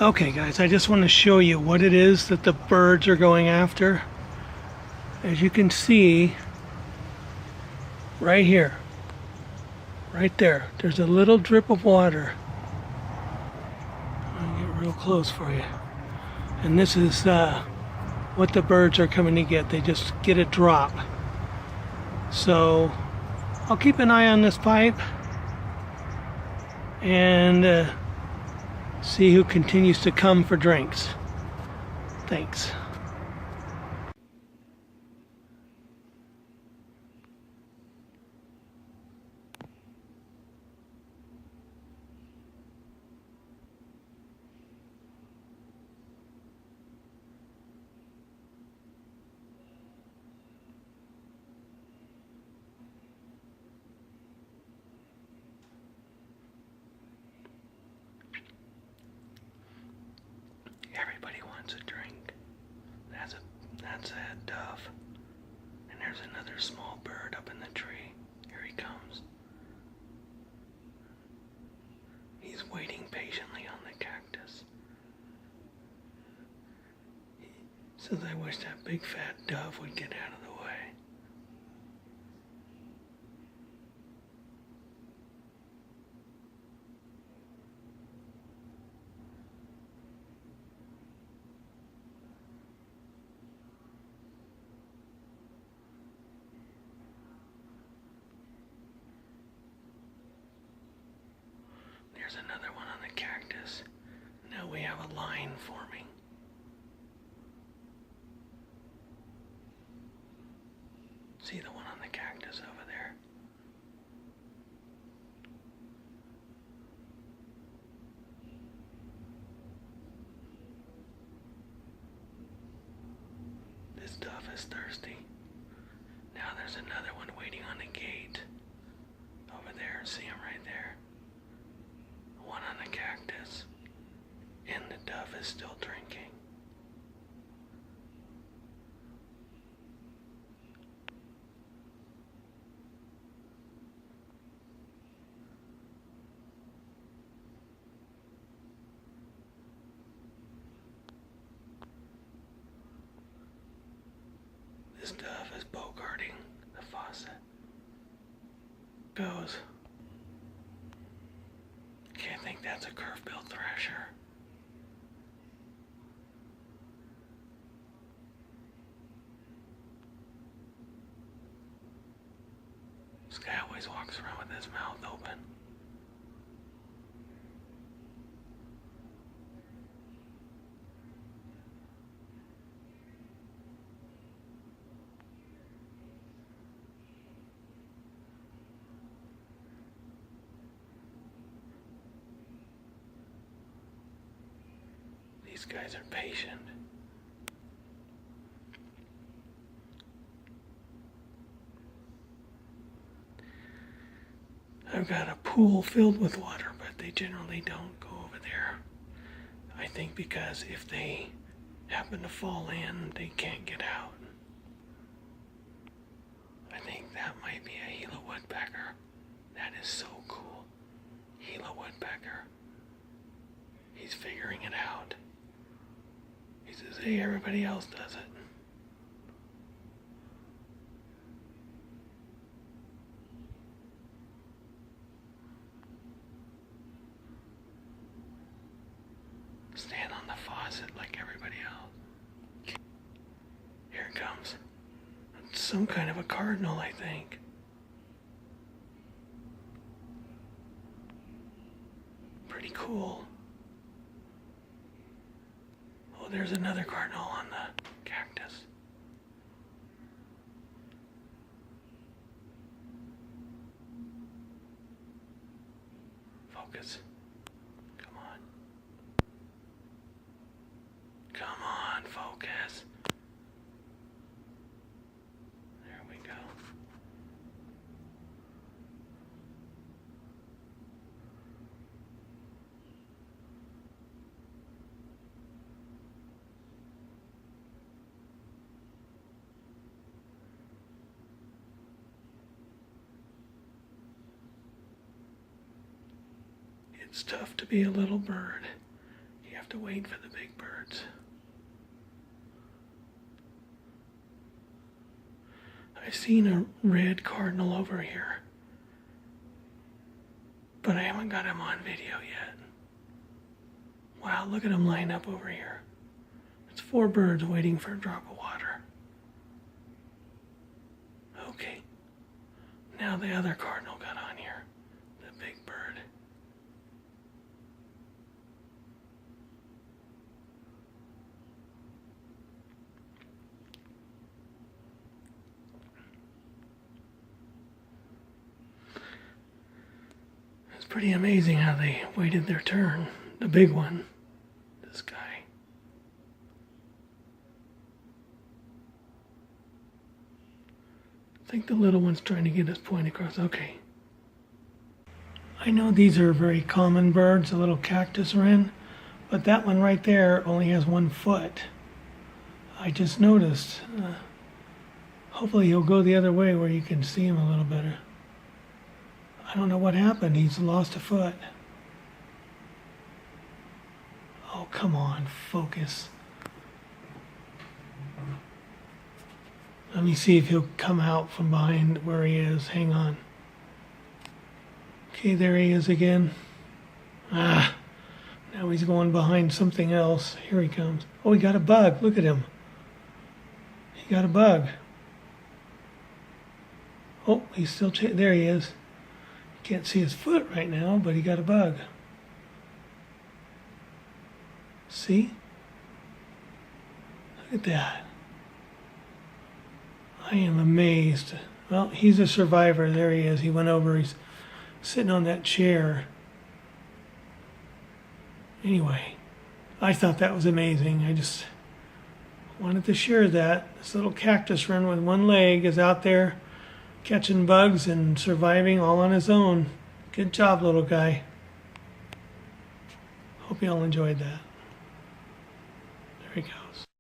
Okay guys, I just want to show you what it is that the birds are going after. As you can see, right here, right there, there's a little drip of water. I'll get real close for you. And this is what the birds are coming to get. They just get a drop. So I'll keep an eye on this pipe and see who continues to come for drinks. Thanks. Everybody wants a drink. That's that dove. And there's another small bird up in the tree. Here he comes. He's waiting patiently on the cactus. He says, I wish that big fat dove would get out of the way. There's another one on the cactus. Now we have a line forming. See the one on the cactus over there? This dove is thirsty. Now there's another one waiting on the gate. Over there, see him right there? One on the cactus, and the dove is still drinking. This dove is bogarting the faucet. Goes. Okay, I think that's a curved-bill thrasher. This guy always walks around with his mouth open. These guys are patient. I've got a pool filled with water, but they generally don't go over there. I think because if they happen to fall in, they can't get out. I think that might be a Gila Woodpecker. That is so cool. Gila Woodpecker. He's figuring it out. He says, hey, everybody else does it. Stand on the faucet like everybody else. Here it comes. It's some kind of a cardinal, I think. Pretty cool. Oh, there's another cardinal on the cactus. Focus. Come on. Come on, focus. There we go. It's tough to be a little bird. You have to wait for the big birds. I've seen a red cardinal over here, but I haven't got him on video yet. Wow, look at him line up over here. It's 4 birds waiting for a drop of water. Okay, now the other cardinal got on here, the big bird. It's pretty amazing how they waited their turn. The big one, this guy. I think the little one's trying to get his point across. Okay. I know these are very common birds, a little cactus wren, but that one right there only has 1 foot. I just noticed. Hopefully he'll go the other way where you can see him a little better. I don't know what happened. He's lost a foot. Oh, come on, focus. Let me see if he'll come out from behind where he is. Hang on. Okay, there he is again. Ah, now he's going behind something else. Here he comes. Oh, he got a bug. Look at him. He got a bug. Oh, he's still there he is. Can't see his foot right now, but he got a bug. See? Look at that. I am amazed. Well, he's a survivor. There he is. He went over. He's sitting on that chair. Anyway, I thought that was amazing. I just wanted to share that. This little cactus wren with 1 leg is out there catching bugs and surviving all on his own. Good job, little guy. Hope you all enjoyed that. There we go.